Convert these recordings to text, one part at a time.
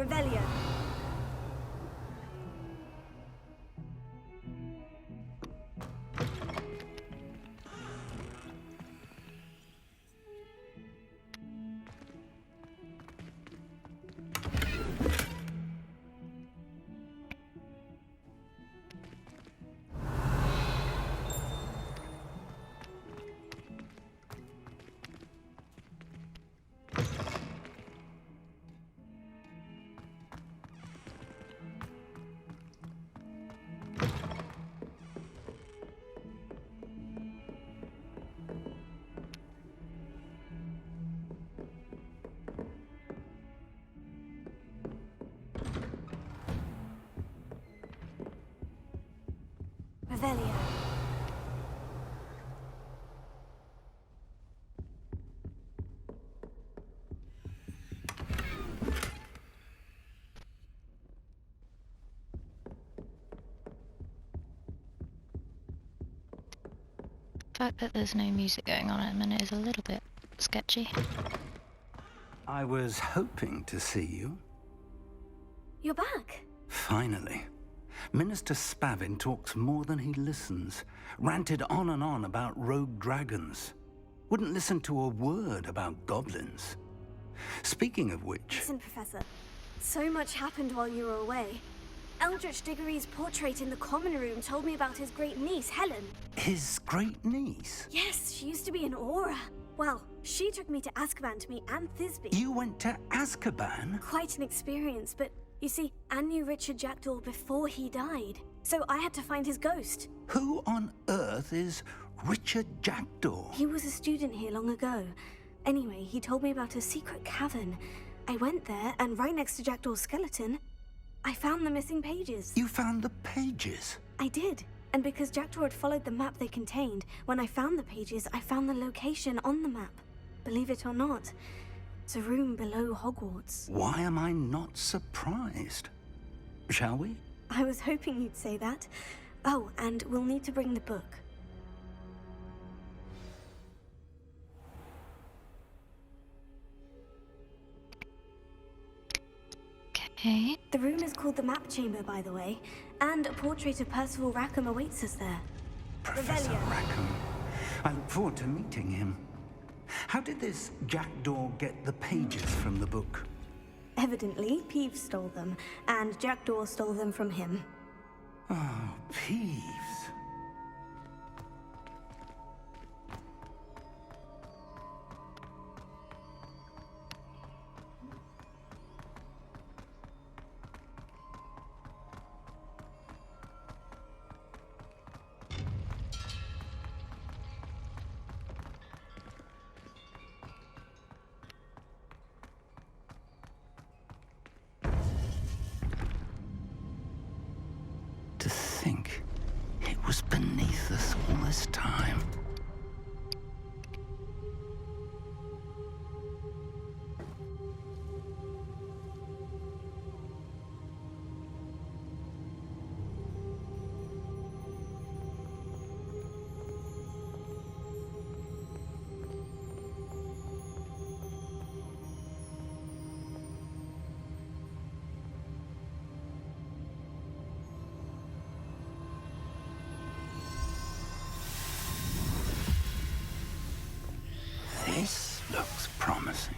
Revelio. Revelio. The fact that there's no music going on at the minute is a little bit sketchy. I was hoping to see you. You're back. Finally. Minister Spavin talks more than he listens. Ranted on and on about rogue dragons. Wouldn't listen to a word about goblins. Speaking of which... Listen, Professor. So much happened while you were away. Eldritch Diggory's portrait in the common room told me about his great niece, Helen. His great niece? Yes, she used to be an Aura. Well, she took me to Azkaban to meet Anne Thisbe. You went to Azkaban? Quite an experience, but you see, Anne knew Richard Jackdaw before he died. So I had to find his ghost. Who on earth is Richard Jackdaw? He was a student here long ago. Anyway, he told me about a secret cavern. I went there, and right next to Jackdaw's skeleton, I found the missing pages. You found the pages? I did. And because Jackdaw had followed the map they contained, when I found the pages, I found the location on the map. Believe it or not, it's a room below Hogwarts. Why am I not surprised? Shall we? I was hoping you'd say that. Oh, and we'll need to bring the book. Okay. The room is called the Map Chamber, by the way, and a portrait of Percival Rackham awaits us there. Professor Revelio. Rackham. I look forward to meeting him. How did this Jackdaw get the pages from the book? Evidently, Peeves stole them, and Jackdaw stole them from him. Oh, Peeves. To think it was beneath us all this time. This looks promising.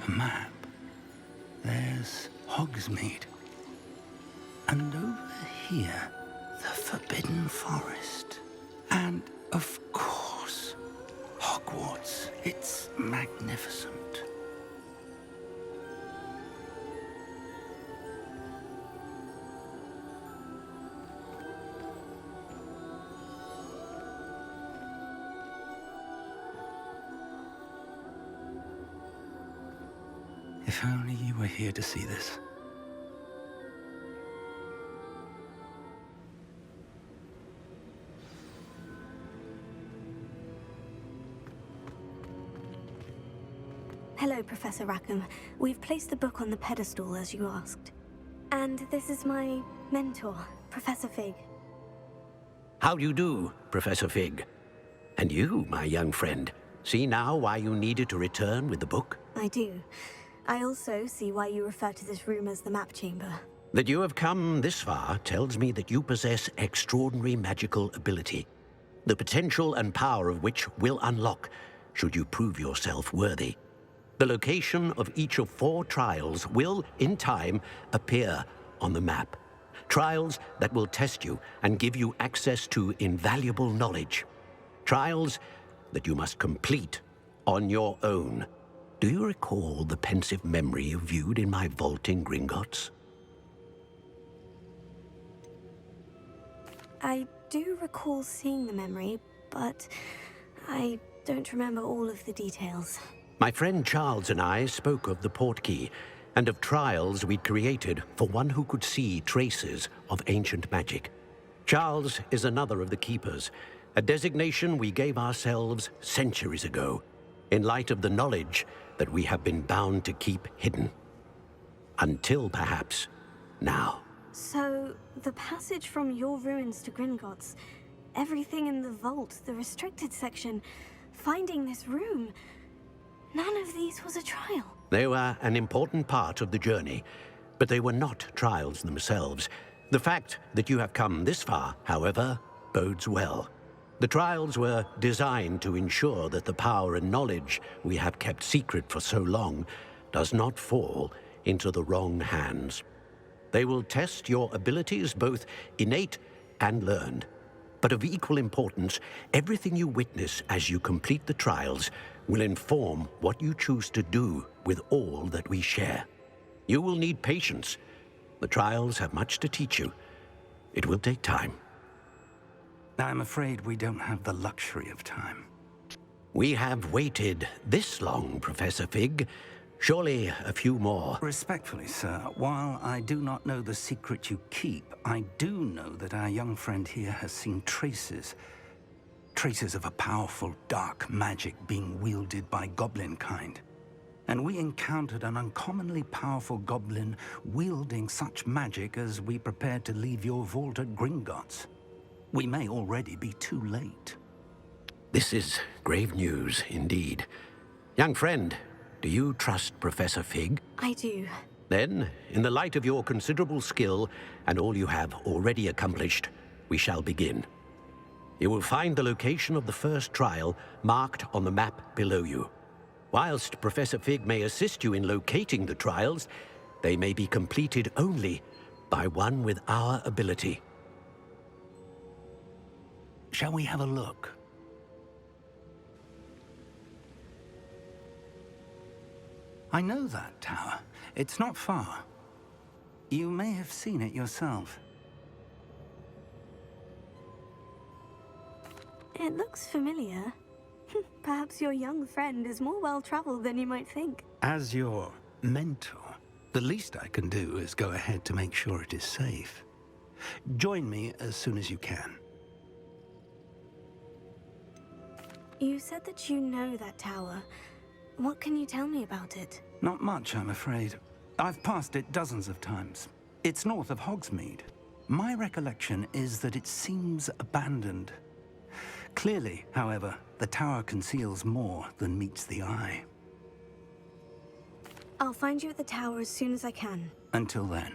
A map. There's Hogsmeade. And over here, the Forbidden Forest. And, of course, Hogwarts. It's magnificent. If If only you were here to see this. Hello, Professor Rackham. We've placed the book on the pedestal as you asked. And this is my mentor, Professor Fig. How do you do, Professor Fig? And you, my young friend, see now why you needed to return with the book? I do. I also see why you refer to this room as the map chamber. That you have come this far tells me that you possess extraordinary magical ability, the potential and power of which will unlock should you prove yourself worthy. The location of each of 4 trials will, in time, appear on the map. Trials that will test you and give you access to invaluable knowledge. Trials that you must complete on your own. Do you recall the pensive memory you viewed in my vault in Gringotts? I do recall seeing the memory, but I don't remember all of the details. My friend Charles and I spoke of the portkey and of trials we'd created for one who could see traces of ancient magic. Charles is another of the keepers, a designation we gave ourselves centuries ago, in light of the knowledge that we have been bound to keep hidden. Until perhaps now. So, the passage from your ruins to Gringotts, everything in the vault, the restricted section, finding this room, none of these was a trial. They were an important part of the journey, but they were not trials themselves. The fact that you have come this far, however, bodes well. The trials were designed to ensure that the power and knowledge we have kept secret for so long does not fall into the wrong hands. They will test your abilities, both innate and learned. But of equal importance, everything you witness as you complete the trials will inform what you choose to do with all that we share. You will need patience. The trials have much to teach you. It will take time. I'm afraid we don't have the luxury of time. We have waited this long, Professor Fig. Surely a few more. Respectfully, sir, while I do not know the secret you keep, I do know that our young friend here has seen traces of a powerful dark magic being wielded by goblin kind. And we encountered an uncommonly powerful goblin wielding such magic as we prepared to leave your vault at Gringotts. We may already be too late. This is grave news indeed. Young friend, do you trust Professor Fig? I do. Then, in the light of your considerable skill and all you have already accomplished, we shall begin. You will find the location of the first trial marked on the map below you. Whilst Professor Fig may assist you in locating the trials, they may be completed only by one with our ability. Shall we have a look? I know that tower. It's not far. You may have seen it yourself. It looks familiar. Perhaps your young friend is more well-traveled than you might think. As your mentor, the least I can do is go ahead to make sure it is safe. Join me as soon as you can. You said that you know that tower. What can you tell me about it? Not much, I'm afraid. I've passed it dozens of times. It's north of Hogsmeade. My recollection is that it seems abandoned. Clearly, however, the tower conceals more than meets the eye. I'll find you at the tower as soon as I can. Until then,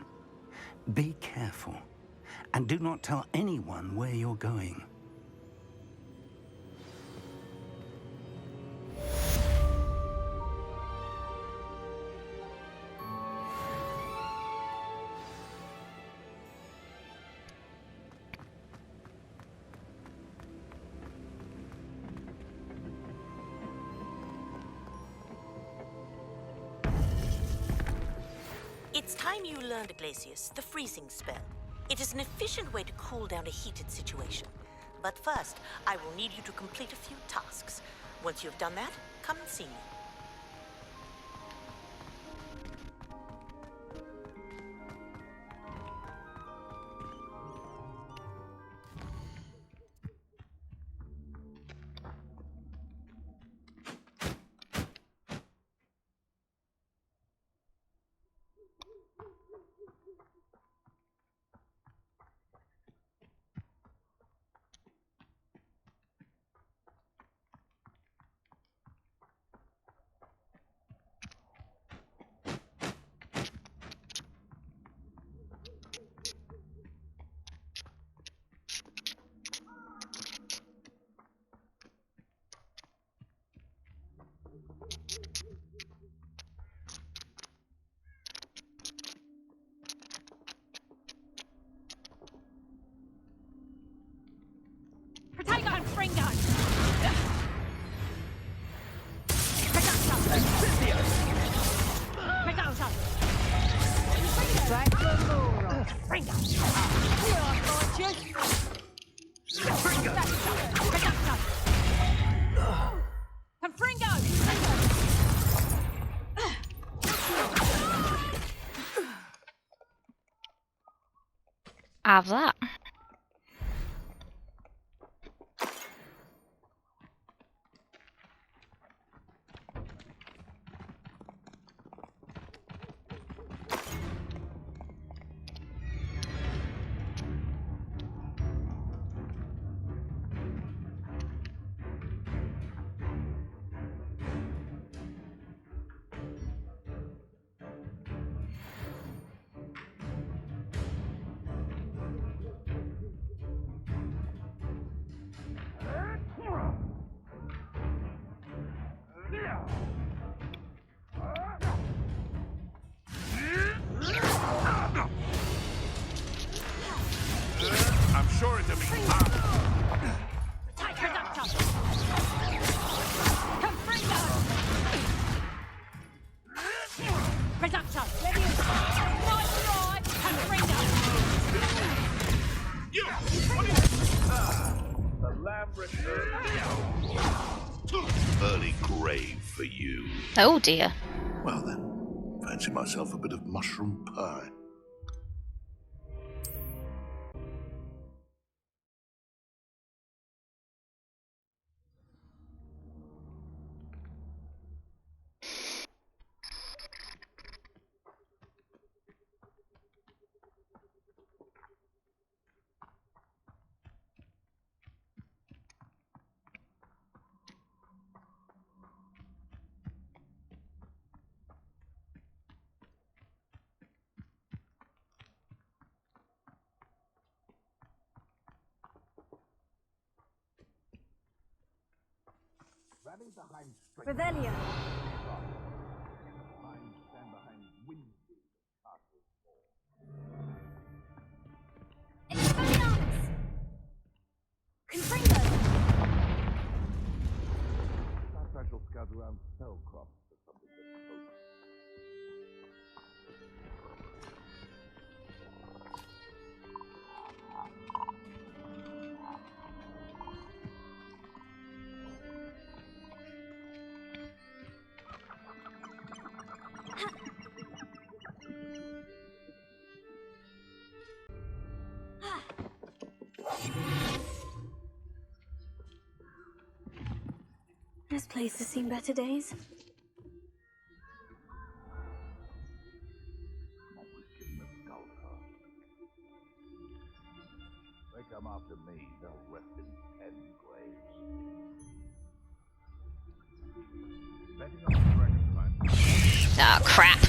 be careful, and do not tell anyone where you're going. It's time you learned, Glacius, the freezing spell. It is an efficient way to cool down a heated situation. But first, I will need you to complete a few tasks. Once you've done that, come and see me. Have that. I'm sure it'll be fun. The lamb returned. Early grave for you. Oh dear. Well then, fancy myself a bit of mushroom pie. Revelio. Expelliarmus! Confringo! Perhaps I shall scout around cell crops for something that's close. This place has seen better days. They come after me, they'll rest in 10 graves. Betting on the dragonfly. Oh crap.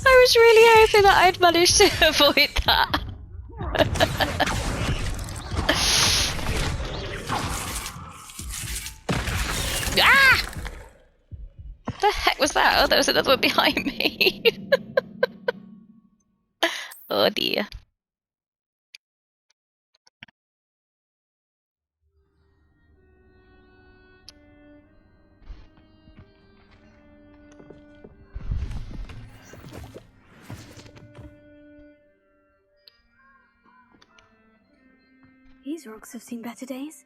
I was really hoping that I'd managed to avoid that. Ah! What the heck was that? Oh, there was another one behind me. Oh dear. These rocks have seen better days.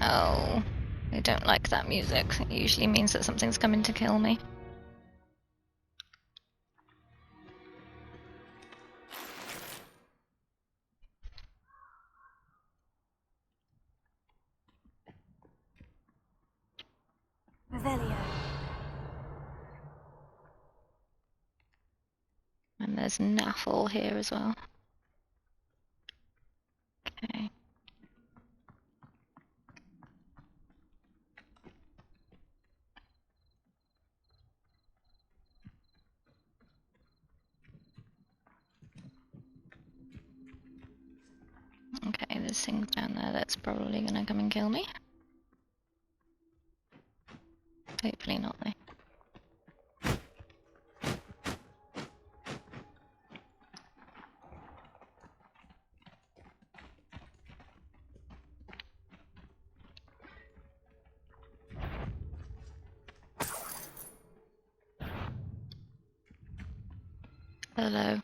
Oh, I don't like that music. It usually means that something's coming to kill me. Revelio. And there's Naffle here as well. Okay. Okay, there's things down there that's probably gonna come and kill me. Hopefully not though. Hello.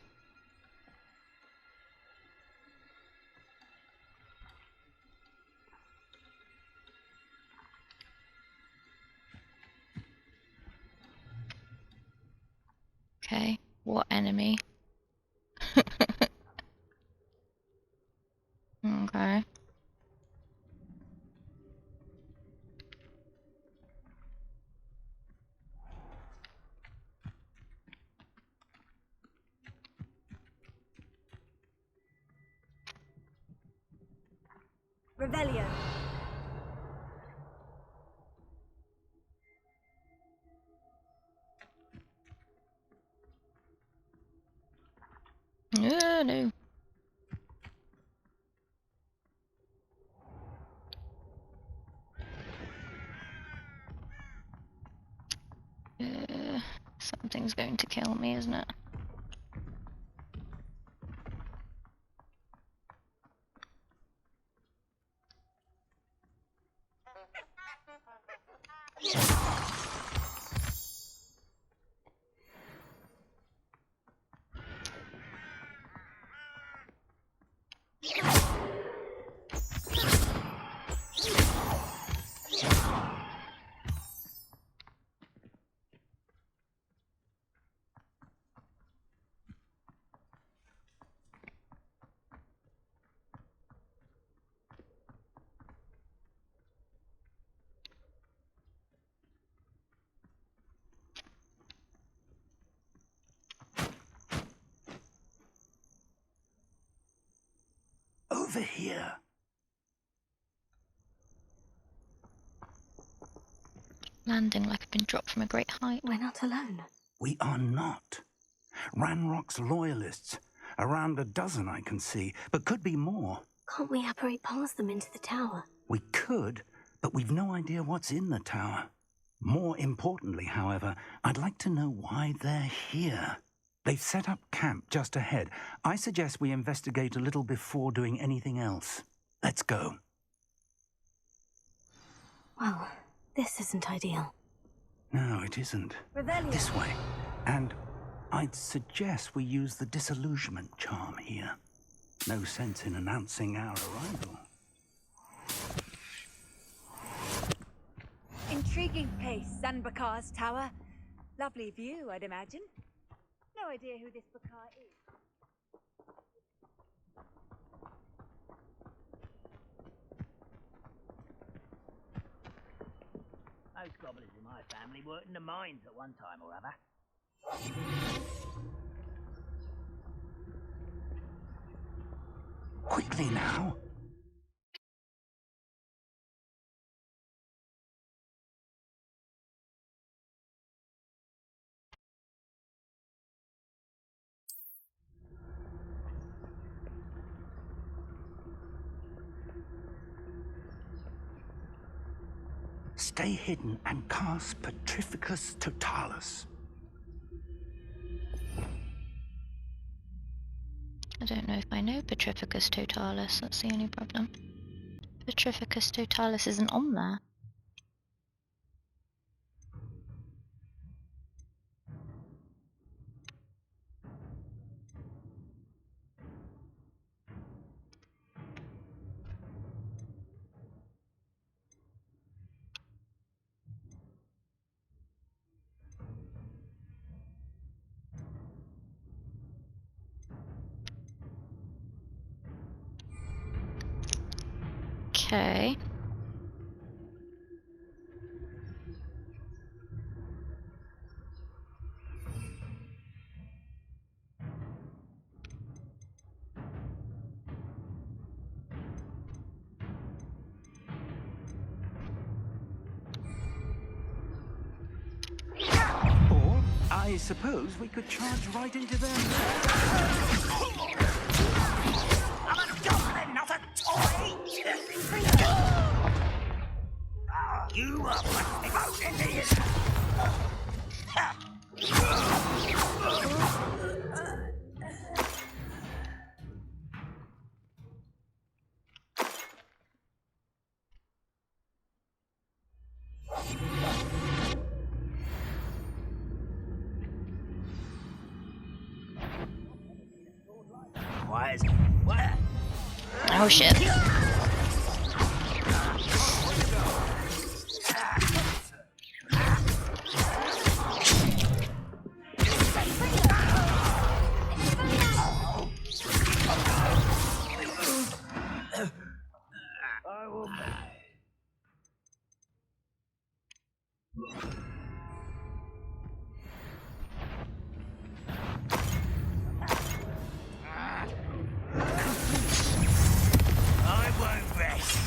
Okay, what enemy? Okay. Revelio. No. Something's going to kill me, isn't it? Over here. Landing like I've been dropped from a great height. We're not alone. We are not. Ranrock's loyalists. Around a dozen I can see, but could be more. Can't we apparate past them into the tower? We could, but we've no idea what's in the tower. More importantly, however, I'd like to know why they're here. They've set up camp just ahead. I suggest we investigate a little before doing anything else. Let's go. Well, this isn't ideal. No, it isn't. Revelio. This way. And I'd suggest we use the disillusionment charm here. No sense in announcing our arrival. Intriguing place, Zanbakar's tower. Lovely view, I'd imagine. No idea who this Bakar is. Most gobblers in my family worked in the mines at one time or other. Quickly now. Stay hidden and cast Petrificus Totalis. I don't know if I know Petrificus Totalis, that's the only problem. Petrificus Totalis isn't on there. Okay. Or, I suppose we could charge right into them. I'm a goblin, not a toy! You are thrown into here! vampires. What? Oh shit. I will. I won't rest.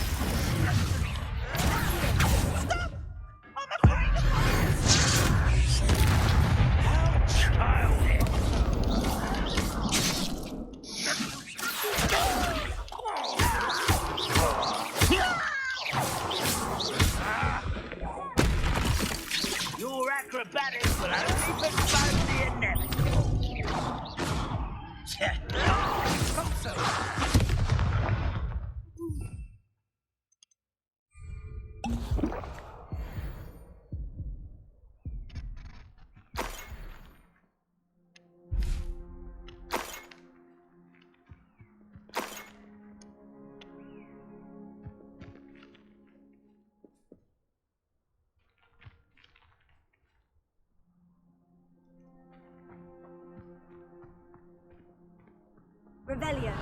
Stop! I'm afraid. How childish. Your acrobatics will only postpone the inevitable. Hope so. Revelio.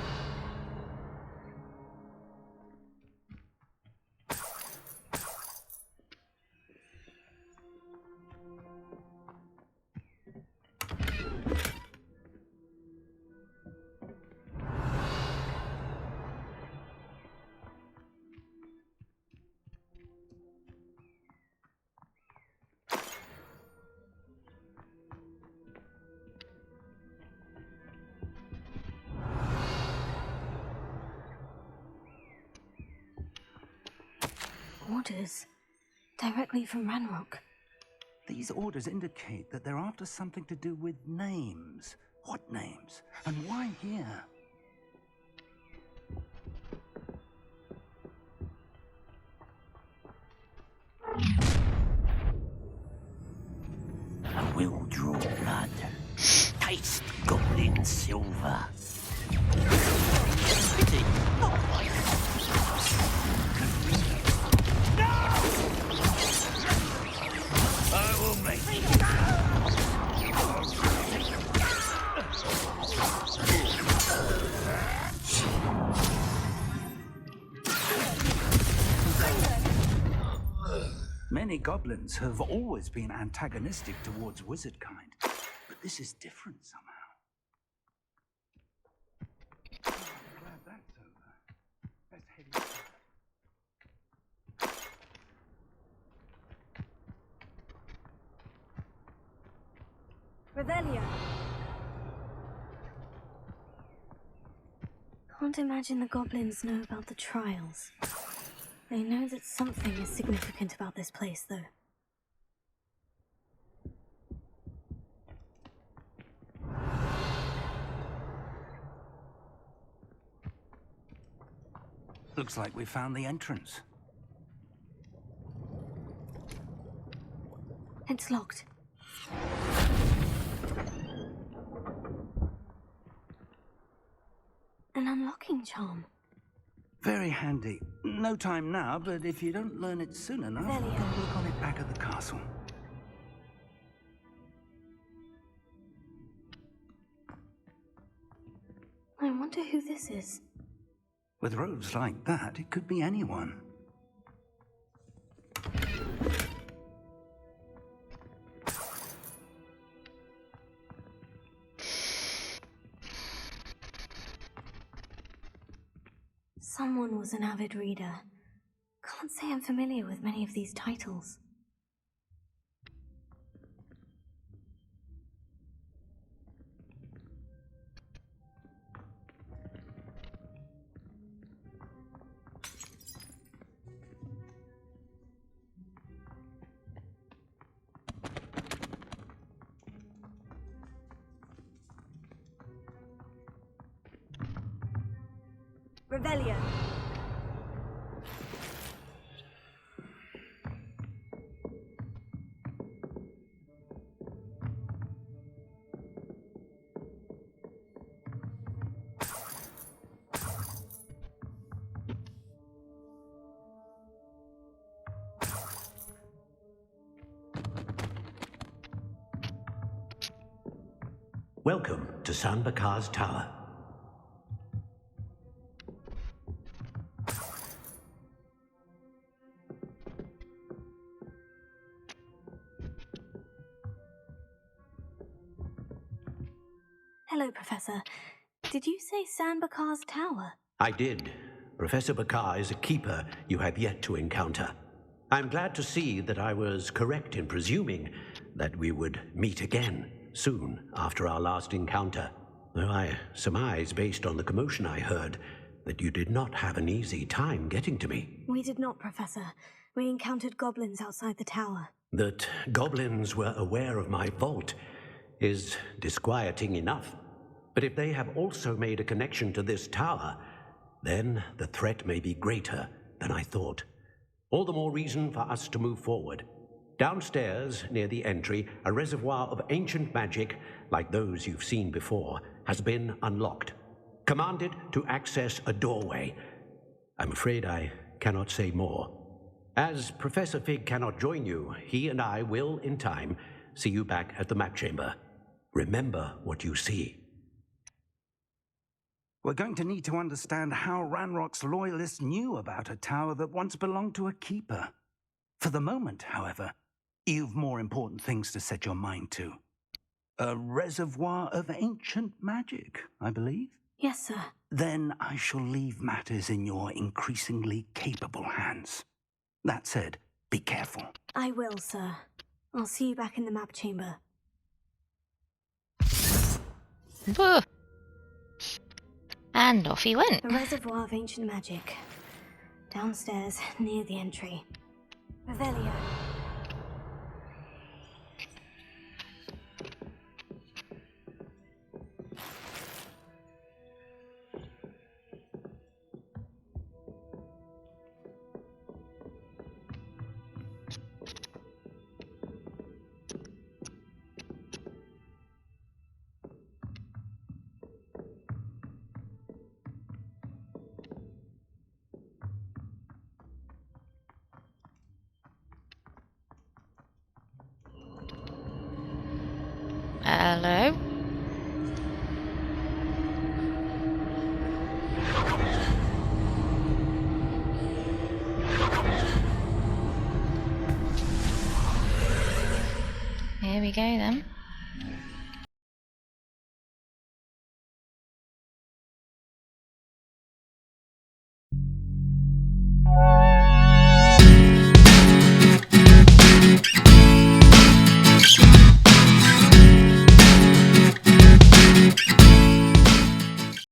Orders. Directly from Ranrock. These orders indicate that they're after something to do with names. What names? And why here? I will draw blood. Taste goblin silver. Pity. I will make Many goblins have always been antagonistic towards wizard kind, but this is different somehow. Oh, I'm glad that's over. Let's head inside. Revelio. Can't imagine the goblins know about the trials. They know that something is significant about this place, though. Looks like we found the entrance. It's locked. An unlocking charm. Very handy. No time now, but if you don't learn it soon enough, you can work on it back at the castle. I wonder who this is. With robes like that, it could be anyone. Someone was an avid reader. Can't say I'm familiar with many of these titles. Revelio. Welcome to San Bakar's Tower. Hello, Professor. Did you say San Bakar's Tower? I did. Professor Bakar is a keeper you have yet to encounter. I'm glad to see that I was correct in presuming that we would meet again soon after our last encounter. Though I surmise, based on the commotion I heard, that you did not have an easy time getting to me. We did not, Professor. We encountered goblins outside the tower. That goblins were aware of my vault is disquieting enough. But if they have also made a connection to this tower, then the threat may be greater than I thought. All the more reason for us to move forward. Downstairs, near the entry, a reservoir of ancient magic, like those you've seen before, has been unlocked. Commanded to access a doorway. I'm afraid I cannot say more. As Professor Fig cannot join you, he and I will, in time, see you back at the map chamber. Remember what you see. We're going to need to understand how Ranrock's loyalists knew about a tower that once belonged to a keeper. For the moment, however, you've more important things to set your mind to. A reservoir of ancient magic, I believe? Yes, sir. Then I shall leave matters in your increasingly capable hands. That said, be careful. I will, sir. I'll see you back in the map chamber. Boo. And off he went. A reservoir of ancient magic. Downstairs, near the entry. Revelio. Hello? Here we go then.